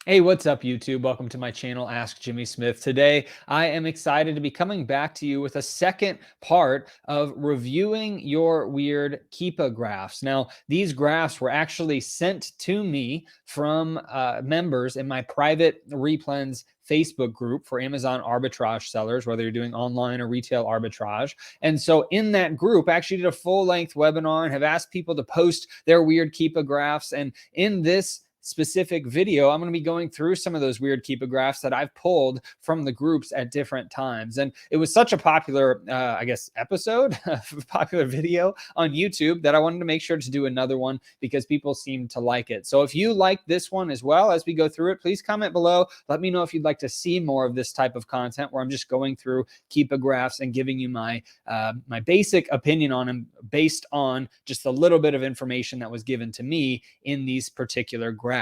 Hey, what's up, YouTube? Welcome to my channel, Ask Jimmy Smith. Today, I am excited to be coming back to you with a second part of reviewing your weird Keepa graphs. Now, these graphs were actually sent to me from members in my private Replens Facebook group for Amazon arbitrage sellers, whether you're doing online or retail arbitrage. And so in that group, I actually did a full-length webinar and have asked people to post their weird Keepa graphs. And in this specific video, I'm going to be going through some of those weird Keepa graphs that I've pulled from the groups at different times. And it was such a popular, episode, popular video on YouTube that I wanted to make sure to do another one because people seem to like it. So if you like this one as well as we go through it, please comment below. Let me know if you'd like to see more of this type of content where I'm just going through Keepa graphs and giving you my my basic opinion on them based on just a little bit of information that was given to me in these particular graphs.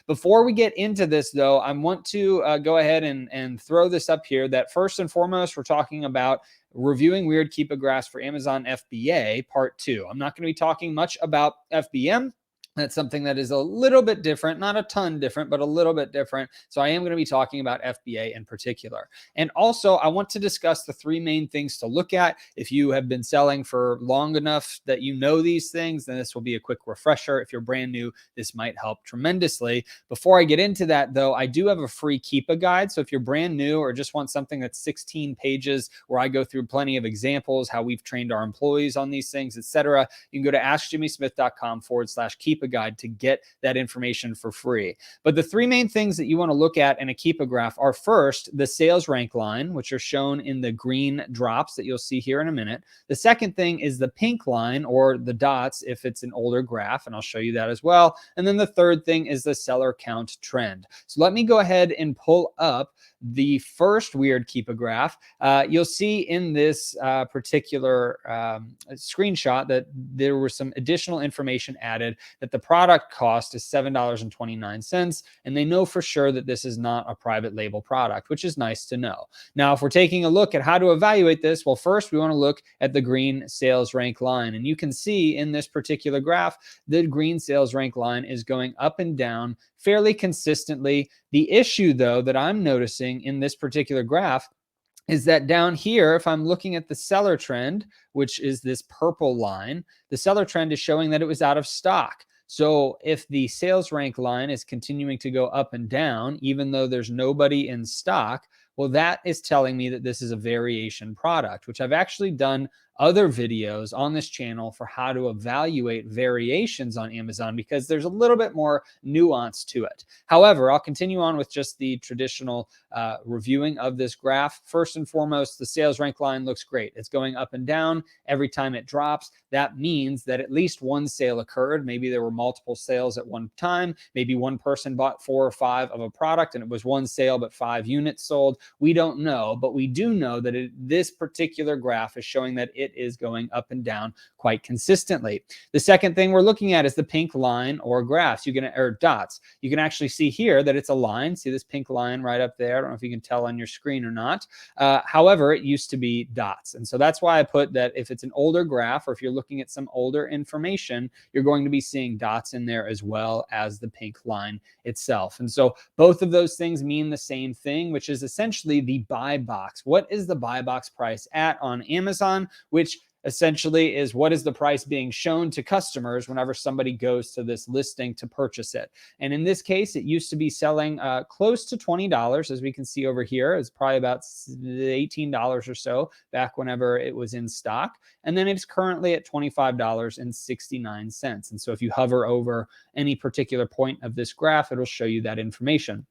Before we get into this, though, I want to go ahead and throw this up here that first and foremost, we're talking about reviewing weird Keepa graphs for Amazon FBA Part 2. I'm not going to be talking much about FBM. That's something that is a little bit different, not a ton different, but a little bit different. So I am going to be talking about FBA in particular. And also, I want to discuss the three main things to look at. If you have been selling for long enough that you know these things, then this will be a quick refresher. If you're brand new, this might help tremendously. Before I get into that, though, I do have a free Keepa guide. So if you're brand new or just want something that's 16 pages where I go through plenty of examples, how we've trained our employees on these things, etc., you can go to AskJimmySmith.com/Keepa guide to get that information for free. But the three main things that you want to look at in a Keepa graph are first, the sales rank line, which are shown in the green drops that you'll see here in a minute. The second thing is the pink line or the dots if it's an older graph, and I'll show you that as well. And then the third thing is the seller count trend. So let me go ahead and pull up the first weird Keepa graph. You'll see in this particular screenshot that there was some additional information added that the product cost is $7.29, and they know for sure that this is not a private label product, which is nice to know. Now, if we're taking a look at how to evaluate this, well, first we want to look at the green sales rank line, and you can see in this particular graph, the green sales rank line is going up and down fairly consistently. The issue, though, that I'm noticing in this particular graph is that down here, if I'm looking at the seller trend, which is this purple line, the seller trend is showing that it was out of stock. So if the sales rank line is continuing to go up and down, even though there's nobody in stock, well, that is telling me that this is a variation product, which I've actually done other videos on this channel for how to evaluate variations on Amazon because there's a little bit more nuance to it. However, I'll continue on with just the traditional reviewing of this graph. First and foremost, the sales rank line looks great. It's going up and down every time it drops. That means that at least one sale occurred. Maybe there were multiple sales at one time. Maybe one person bought 4 or 5 of a product and it was one sale but 5 units sold. We don't know, but we do know that this particular graph is showing that it is going up and down quite consistently. The second thing we're looking at is the pink line or graphs. Or dots. You can actually see here that it's a line. See this pink line right up there? I don't know if you can tell on your screen or not. However, it used to be dots. And so that's why I put that if it's an older graph or if you're looking at some older information, you're going to be seeing dots in there as well as the pink line itself. And so both of those things mean the same thing, which is essentially the buy box. What is the buy box price at on Amazon? Which essentially is what is the price being shown to customers whenever somebody goes to this listing to purchase it. And in this case, it used to be selling close to $20, as we can see over here. It's probably about $18 or so back whenever it was in stock. And then it's currently at $25.69. And so if you hover over any particular point of this graph, it'll show you that information.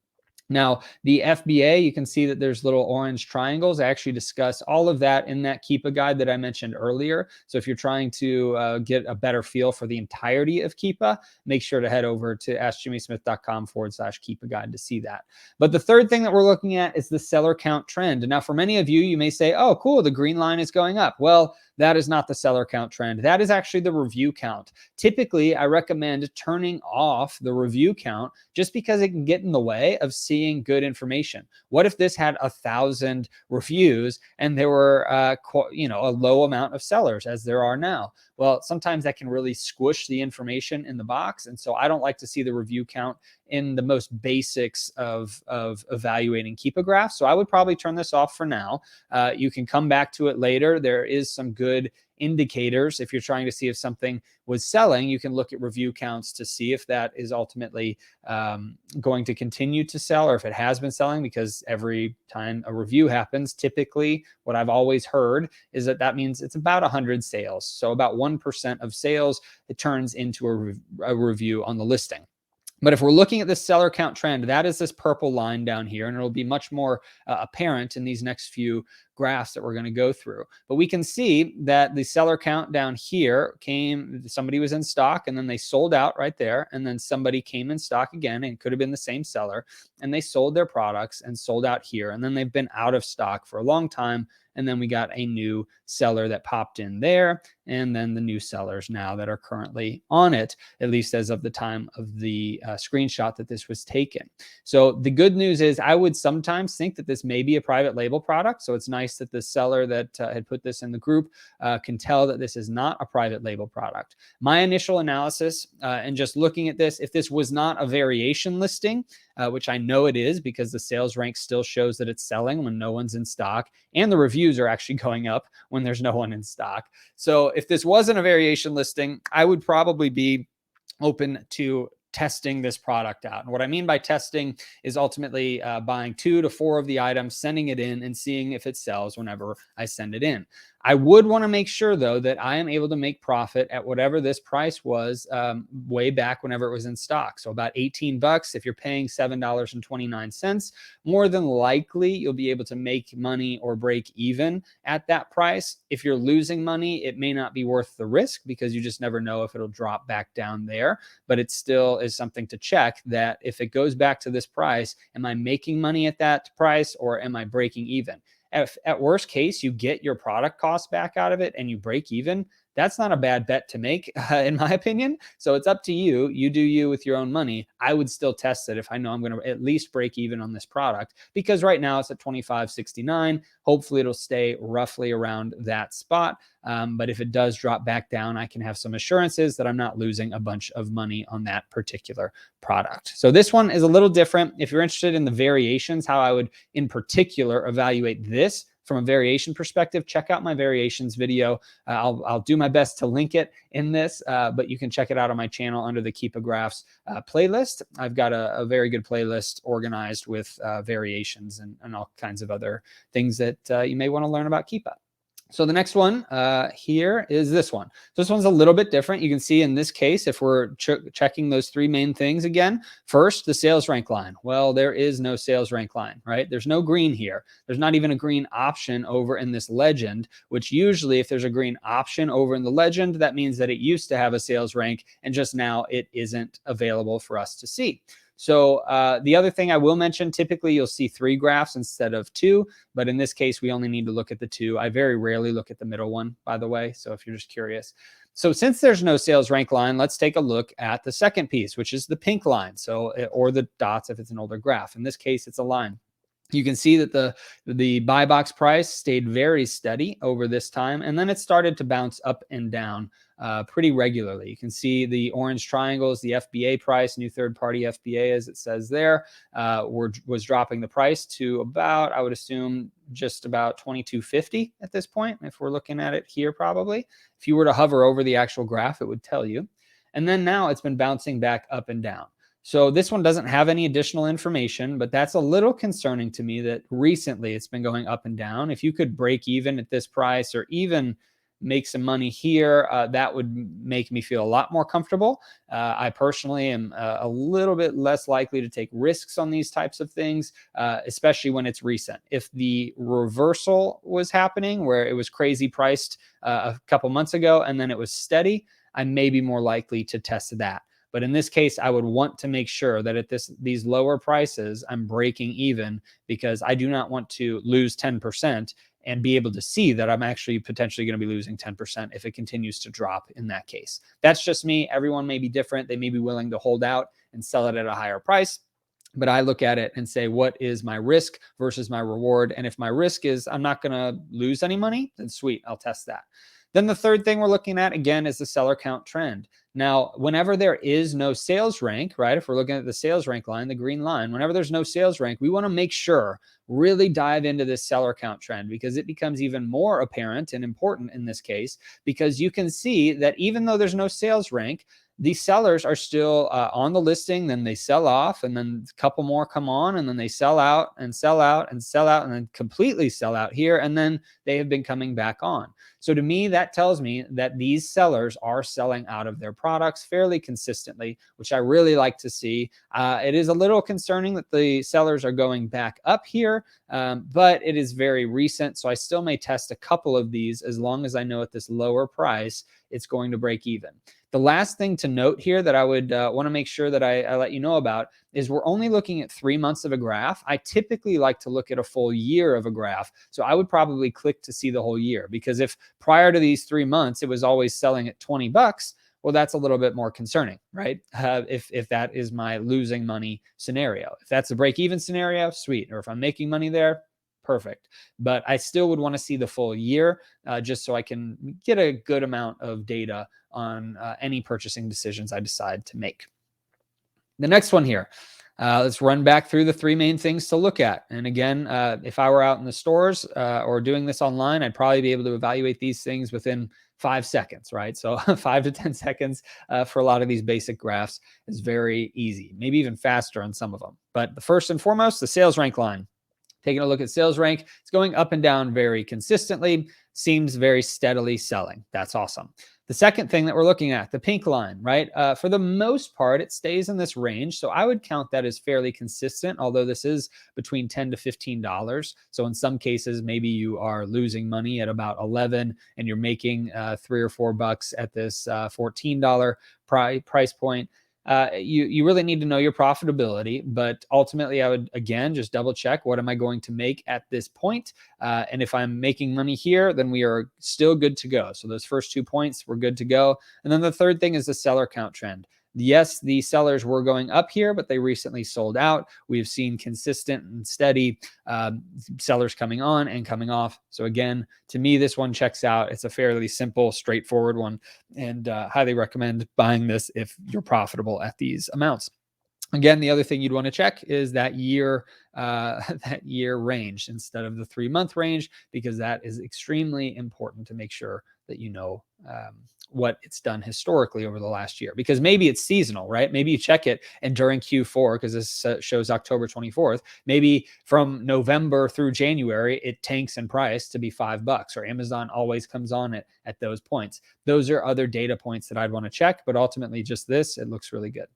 Now, the FBA, you can see that there's little orange triangles. I actually discuss all of that in that Keepa guide that I mentioned earlier. So if you're trying to get a better feel for the entirety of Keepa, make sure to head over to AskJimmySmith.com/Keepa guide to see that. But the third thing that we're looking at is the seller count trend. And now for many of you, you may say, oh, cool, the green line is going up. Well, that is not the seller count trend. That is actually the review count. Typically, I recommend turning off the review count just because it can get in the way of seeing seeing good information. What if this had 1,000 reviews and there were, a low amount of sellers as there are now? Well, sometimes that can really squish the information in the box. And so I don't like to see the review count in the most basics of evaluating Keepa graphs. So I would probably turn this off for now. You can come back to it later. There is some good indicators. If you're trying to see if something was selling, you can look at review counts to see if that is ultimately going to continue to sell, or if it has been selling, because every time a review happens, typically what I've always heard is that means it's about 100 sales. So about 1% of sales, it turns into a review on the listing. But if we're looking at the seller count trend, that is this purple line down here, and it'll be much more apparent in these next few graphs that we're going to go through. But we can see that the seller count down here somebody was in stock, and then they sold out right there, and then somebody came in stock again, and it could have been the same seller, and they sold their products and sold out here, and then they've been out of stock for a long time. And then we got a new seller that popped in there, and then the new sellers now that are currently on it, at least as of the time of the screenshot that this was taken. So the good news is I would sometimes think that this may be a private label product. So it's nice that the seller that had put this in the group can tell that this is not a private label product. My initial analysis and just looking at this, if this was not a variation listing, which I know it is because the sales rank still shows that it's selling when no one's in stock, and the reviews are actually going up when there's no one in stock. So if this wasn't a variation listing, I would probably be open to testing this product out. And what I mean by testing is ultimately buying 2 to 4 of the items, sending it in, and seeing if it sells whenever I send it in. I would want to make sure, though, that I am able to make profit at whatever this price was way back whenever it was in stock. So about 18 bucks. If you're paying $7.29, more than likely you'll be able to make money or break even at that price. If you're losing money, it may not be worth the risk because you just never know if it'll drop back down there. But it still is something to check, that if it goes back to this price, am I making money at that price or am I breaking even? At worst case, you get your product cost back out of it and you break even. That's not a bad bet to make, in my opinion. So it's up to you. You do you with your own money. I would still test it if I know I'm going to at least break even on this product, because right now it's at $25.69. Hopefully it'll stay roughly around that spot. But if it does drop back down, I can have some assurances that I'm not losing a bunch of money on that particular product. So this one is a little different. If you're interested in the variations, how I would in particular evaluate this from a variation perspective, check out my variations video. I'll do my best to link it in this, but you can check it out on my channel under the Keepa Graphs playlist. I've got a very good playlist organized with variations and all kinds of other things that you may want to learn about Keepa. So the next one here is this one. So this one's a little bit different. You can see in this case, if we're checking those 3 main things again, first, the sales rank line. Well, there is no sales rank line, right? There's no green here. There's not even a green option over in this legend, which usually if there's a green option over in the legend, that means that it used to have a sales rank and just now it isn't available for us to see. So the other thing I will mention, typically you'll see 3 graphs instead of 2, but in this case, we only need to look at the 2. I very rarely look at the middle one, by the way, so if you're just curious. So since there's no sales rank line, let's take a look at the second piece, which is the pink line, so or the dots if it's an older graph. In this case, it's a line. You can see that the buy box price stayed very steady over this time, and then it started to bounce up and down pretty regularly. You can see the orange triangles, the FBA price, new third-party FBA, as it says there, was dropping the price to about, I would assume, just about $22.50 at this point, if we're looking at it here probably. If you were to hover over the actual graph, it would tell you. And then now it's been bouncing back up and down. So this one doesn't have any additional information, but that's a little concerning to me that recently it's been going up and down. If you could break even at this price or even make some money here, that would make me feel a lot more comfortable. I personally am a little bit less likely to take risks on these types of things, especially when it's recent. If the reversal was happening where it was crazy priced a couple months ago and then it was steady, I may be more likely to test that. But in this case, I would want to make sure that at these lower prices, I'm breaking even, because I do not want to lose 10% and be able to see that I'm actually potentially going to be losing 10% if it continues to drop in that case. That's just me. Everyone may be different. They may be willing to hold out and sell it at a higher price. But I look at it and say, what is my risk versus my reward? And if my risk is I'm not going to lose any money, then sweet, I'll test that. Then the third thing we're looking at, again, is the seller count trend. Now, whenever there is no sales rank, right? If we're looking at the sales rank line, the green line, whenever there's no sales rank, we want to make sure, really dive into this seller count trend, because it becomes even more apparent and important in this case, because you can see that even though there's no sales rank, these sellers are still on the listing, then they sell off, and then a couple more come on, and then they sell out and sell out and sell out, and then completely sell out here, and then they have been coming back on. So to me, that tells me that these sellers are selling out of their products fairly consistently, which I really like to see. It is a little concerning that the sellers are going back up here, but it is very recent, so I still may test a couple of these as long as I know at this lower price it's going to break even. The last thing to note here that I would want to make sure that I let you know about is we're only looking at 3 months of a graph. I typically like to look at a full year of a graph. So I would probably click to see the whole year, because if prior to these 3 months, it was always selling at 20 bucks, well, that's a little bit more concerning, right? If that is my losing money scenario. If that's a break-even scenario, sweet. Or if I'm making money there, perfect. But I still would want to see the full year just so I can get a good amount of data on any purchasing decisions I decide to make. The next one here, let's run back through the 3 main things to look at. And again, if I were out in the stores or doing this online, I'd probably be able to evaluate these things within 5 seconds, right? So 5 to 10 seconds for a lot of these basic graphs is very easy, maybe even faster on some of them. But the first and foremost, the sales rank line. Taking a look at sales rank, it's going up and down very consistently, seems very steadily selling. That's awesome. The second thing that we're looking at, the pink line, right? For the most part, it stays in this range. So I would count that as fairly consistent, although this is between $10 to $15. So in some cases, maybe you are losing money at about 11 and you're making 3 or 4 bucks at this $14 price point. You really need to know your profitability, but ultimately I would, again, just double check, what am I going to make at this point? And if I'm making money here, then we are still good to go. So those first 2 points, we're good to go. And then the third thing is the seller count trend. Yes, the sellers were going up here, but they recently sold out. We've seen consistent and steady sellers coming on and coming off. So again, to me, this one checks out. It's a fairly simple, straightforward one, and highly recommend buying this if you're profitable at these amounts. Again, the other thing you'd want to check is that year range instead of the 3-month range, because that is extremely important to make sure that you know what it's done historically over the last year. Because maybe it's seasonal, right? Maybe you check it and during Q4, because this shows October 24th, maybe from November through January, it tanks in price to be $5, or Amazon always comes on it at those points. Those are other data points that I'd want to check, but ultimately just this, it looks really good.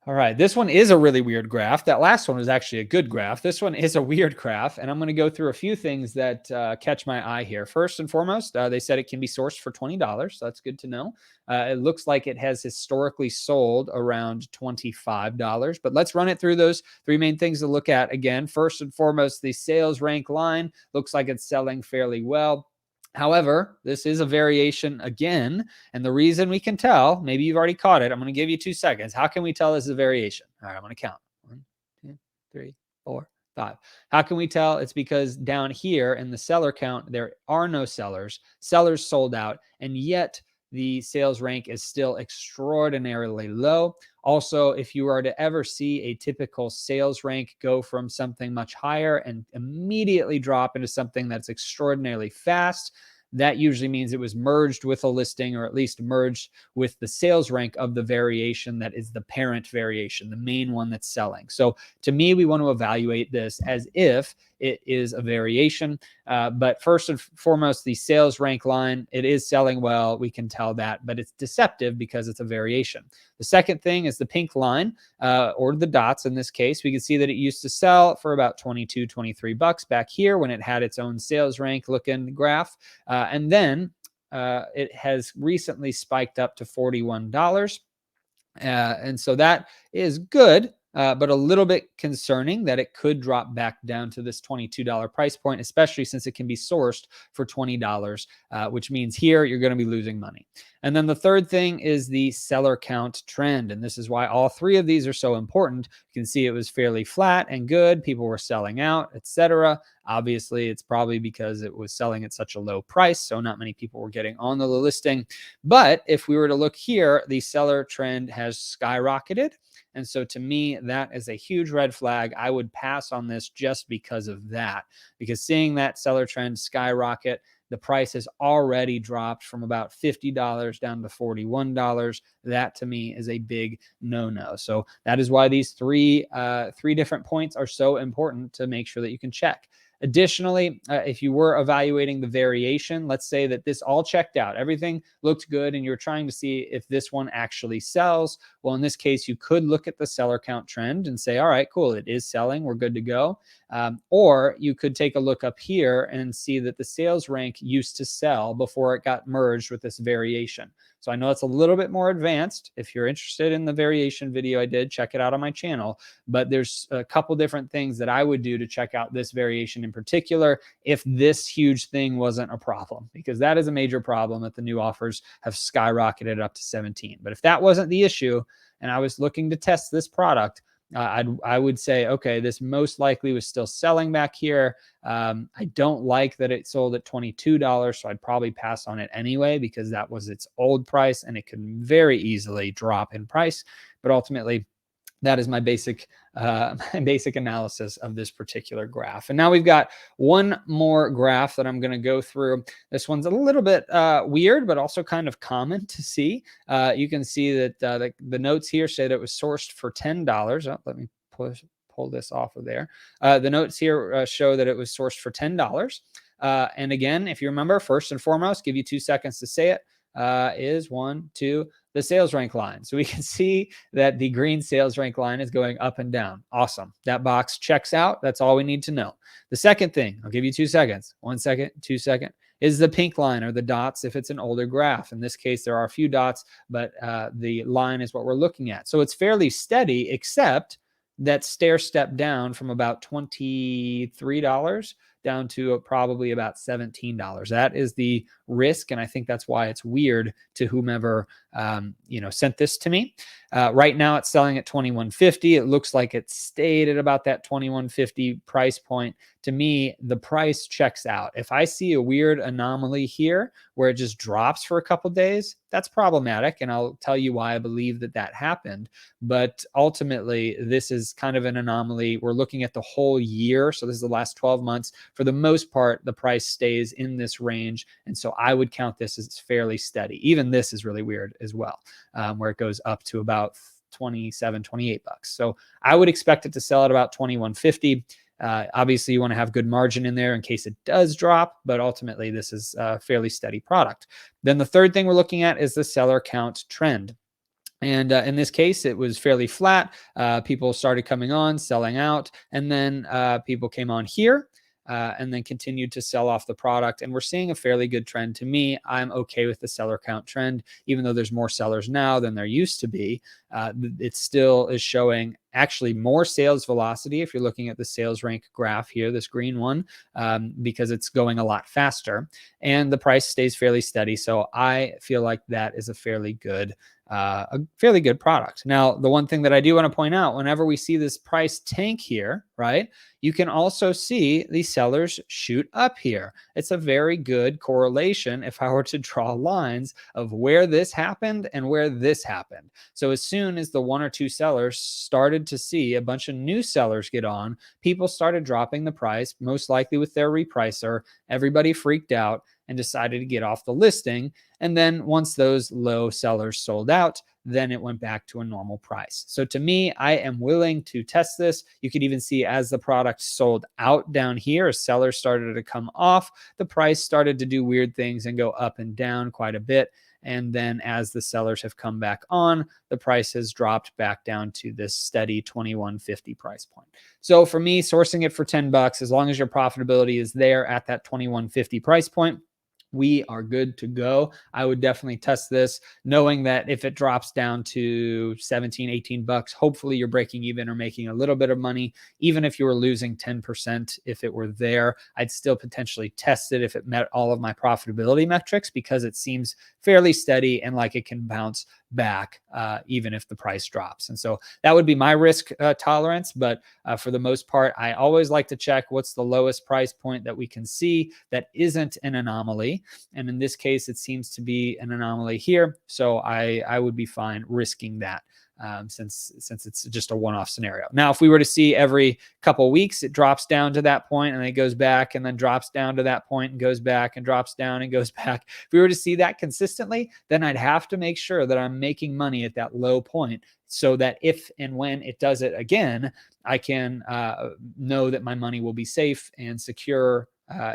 All right, this one is a really weird graph. That last one was actually a good graph. This one is a weird graph, and I'm going to go through a few things that catch my eye here. First and foremost, they said it can be sourced for $20, so that's good to know. It looks like it has historically sold around $25, but let's run it through those 3 main things to look at. Again, first and foremost, the sales rank line looks like it's selling fairly well. However, this is a variation again, and the reason we can tell, maybe you've already caught it. I'm going to give you 2 seconds. How can we tell this is a variation? All right, I'm going to count. 1, 2, 3, 4, 5. How can we tell? It's because down here in the seller count, there are no sellers. Sellers sold out, and yet the sales rank is still extraordinarily low. Also, if you are to ever see a typical sales rank go from something much higher and immediately drop into something that's extraordinarily fast, that usually means it was merged with a listing, or at least merged with the sales rank of the variation that is the parent variation, the main one that's selling. So to me, we want to evaluate this as if it is a variation. But first and foremost, the sales rank line, it is selling well. We can tell that, but it's deceptive because it's a variation. The second thing is the pink line, or the dots in this case. We can see that it used to sell for about 22, 23 bucks back here when it had its own sales rank looking graph. And then it has recently spiked up to $41. And so that is good, but a little bit concerning that it could drop back down to this $22 price point, especially since it can be sourced for $20, which means here you're going to be losing money. And then the third thing is the seller count trend. And this is why all three of these are so important. You can see it was fairly flat and good. People were selling out, etc. Obviously, it's probably because it was selling at such a low price, so not many people were getting on the listing. But if we were to look here, the seller trend has skyrocketed. And so to me, that is a huge red flag. I would pass on this just because of that, because seeing that seller trend skyrocket, the price has already dropped from about $50 down to $41. That to me is a big no-no. So that is why these three different points are so important to make sure that you can check. Additionally, if you were evaluating the variation, let's say that this all checked out, everything looked good, and you're trying to see if this one actually sells. Well, in this case, you could look at the seller count trend and say, all right, cool, it is selling, we're good to go. Or you could take a look up here and see that the sales rank used to sell before it got merged with this variation. So I know it's a little bit more advanced. If you're interested in the variation video I did, check it out on my channel. But there's a couple different things that I would do to check out this variation in particular if this huge thing wasn't a problem, because that is a major problem that the new offers have skyrocketed up to 17. But if that wasn't the issue and I was looking to test this product, I would say, okay, this most likely was still selling back here. I don't like that it sold at $22, so I'd probably pass on it anyway, because that was its old price and it could very easily drop in price. But ultimately, that is my basic analysis of this particular graph. And now we've got one more graph that I'm going to go through. This one's a little bit weird, but also kind of common to see. You can see that the notes here say that it was sourced for $10. Oh, let me pull this off of there. The notes here show that it was sourced for $10. And again, if you remember, first and foremost, give you 2 seconds to say it, is 1, 2, the sales rank line. So we can see that the green sales rank line is going up and down. Awesome. That box checks out. That's all we need to know. The second thing, I'll give you 2 seconds. 1 second, 2 second, is the pink line or the dots if it's an older graph. In this case, there are a few dots, but the line is what we're looking at. So it's fairly steady, except that stair step down from about $23 down to probably about $17. That is the risk, and I think that's why it's weird to whomever sent this to me. Right now, it's selling at $21.50. It looks like it stayed at about that $21.50 price point. To me, the price checks out. If I see a weird anomaly here where it just drops for a couple days, that's problematic, and I'll tell you why I believe that that happened. But ultimately, this is kind of an anomaly. We're looking at the whole year, so this is the last 12 months. For the most part, the price stays in this range, and so I would count this as fairly steady. Even this is really weird as well, where it goes up to about 27, 28 bucks. So I would expect it to sell at about $21.50. Obviously, you want to have good margin in there in case it does drop, but ultimately, this is a fairly steady product. Then the third thing we're looking at is the seller count trend. And in this case, it was fairly flat. People started coming on, selling out, and then people came on here. And then continued to sell off the product. And we're seeing a fairly good trend. To me, I'm okay with the seller count trend, even though there's more sellers now than there used to be. It still is showing actually more sales velocity if you're looking at the sales rank graph here, this green one, because it's going a lot faster. And the price stays fairly steady. So I feel like that is a fairly good product. Now, the one thing that I do want to point out, whenever we see this price tank here, right, you can also see the sellers shoot up here. It's a very good correlation if I were to draw lines of where this happened and where this happened. So as soon as the 1 or 2 sellers started to see a bunch of new sellers get on, people started dropping the price, most likely with their repricer. Everybody freaked out and decided to get off the listing. And then once those low sellers sold out, then it went back to a normal price. So to me, I am willing to test this. You could even see as the product sold out down here, as sellers started to come off, the price started to do weird things and go up and down quite a bit. And then as the sellers have come back on, the price has dropped back down to this steady $21.50 price point. So for me, sourcing it for $10, as long as your profitability is there at that $21.50 price point, we are good to go. I would definitely test this, knowing that if it drops down to 17, 18 bucks, hopefully you're breaking even or making a little bit of money. Even if you were losing 10%, if it were there, I'd still potentially test it if it met all of my profitability metrics, because it seems fairly steady and like it can bounce back even if the price drops. And so that would be my risk tolerance. But for the most part, I always like to check what's the lowest price point that we can see that isn't an anomaly. And in this case, it seems to be an anomaly here. So I would be fine risking that. Since it's just a one-off scenario. Now, if we were to see every couple weeks, it drops down to that point and then it goes back and then drops down to that point and goes back and drops down and goes back. If we were to see that consistently, then I'd have to make sure that I'm making money at that low point, so that if and when it does it again, I can know that my money will be safe and secure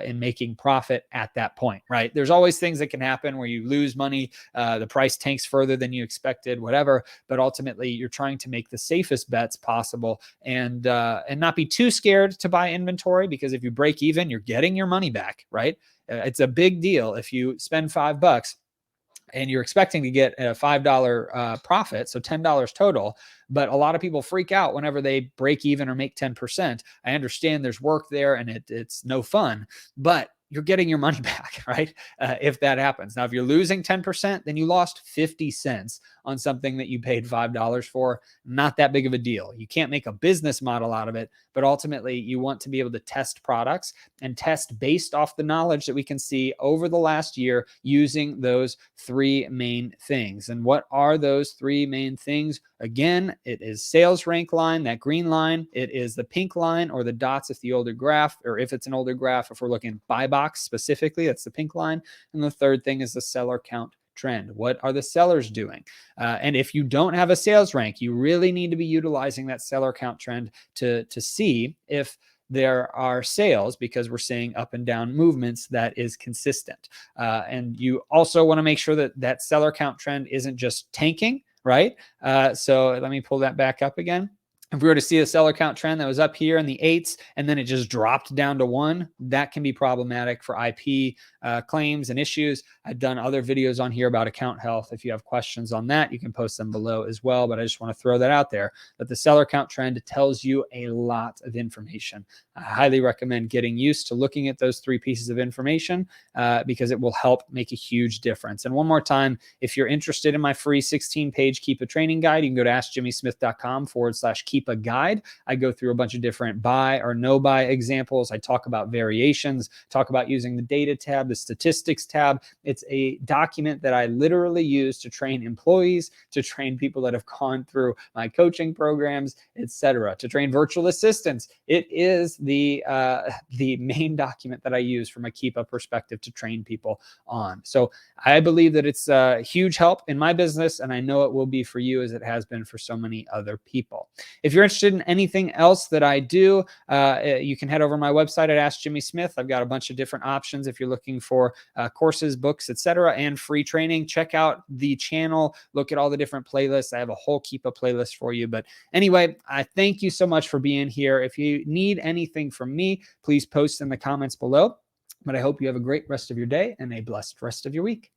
in making profit at that point, right? There's always things that can happen where you lose money, the price tanks further than you expected, whatever. But ultimately, you're trying to make the safest bets possible and not be too scared to buy inventory, because if you break even, you're getting your money back, right? It's a big deal if you spend $5 and you're expecting to get a $5 profit, so $10 total. But a lot of people freak out whenever they break even or make 10%. I understand there's work there and it's no fun, but you're getting your money back, right? If that happens. Now, if you're losing 10%, then you lost 50 cents on something that you paid $5 for. Not that big of a deal. You can't make a business model out of it, but ultimately you want to be able to test products and test based off the knowledge that we can see over the last year using those three main things. And what are those three main things? Again, it is sales rank line, that green line. It is the pink line or the dots if the older graph, or if it's an older graph, if we're looking buy box specifically, that's the pink line. And the third thing is the seller count trend. What are the sellers doing? And if you don't have a sales rank, you really need to be utilizing that seller count trend to see if there are sales, because we're seeing up and down movements that is consistent. And you also want to make sure that that seller count trend isn't just tanking, right? So let me pull that back up again. If we were to see a seller count trend that was up here in the 8s and then it just dropped down to 1, that can be problematic for IP claims and issues. I've done other videos on here about account health. If you have questions on that, you can post them below as well. But I just want to throw that out there, that the seller count trend tells you a lot of information. I highly recommend getting used to looking at those three pieces of information because it will help make a huge difference. And one more time, if you're interested in my free 16-page Keepa training guide, you can go to AskJimmySmith.com/Keepa guide. I go through a bunch of different buy or no buy examples. I talk about variations, talk about using the data tab, the statistics tab. It's a document that I literally use to train employees, to train people that have gone through my coaching programs, etc., to train virtual assistants. It is the main document that I use from a Keepa perspective to train people on. So I believe that it's a huge help in my business, and I know it will be for you as it has been for so many other people. If you're interested in anything else that I do, you can head over to my website at AskJimmySmith. I've got a bunch of different options if you're looking for courses, books, etc., and free training. Check out the channel. Look at all the different playlists. I have a whole Keepa playlist for you. But anyway, I thank you so much for being here. If you need anything from me, please post in the comments below. But I hope you have a great rest of your day and a blessed rest of your week.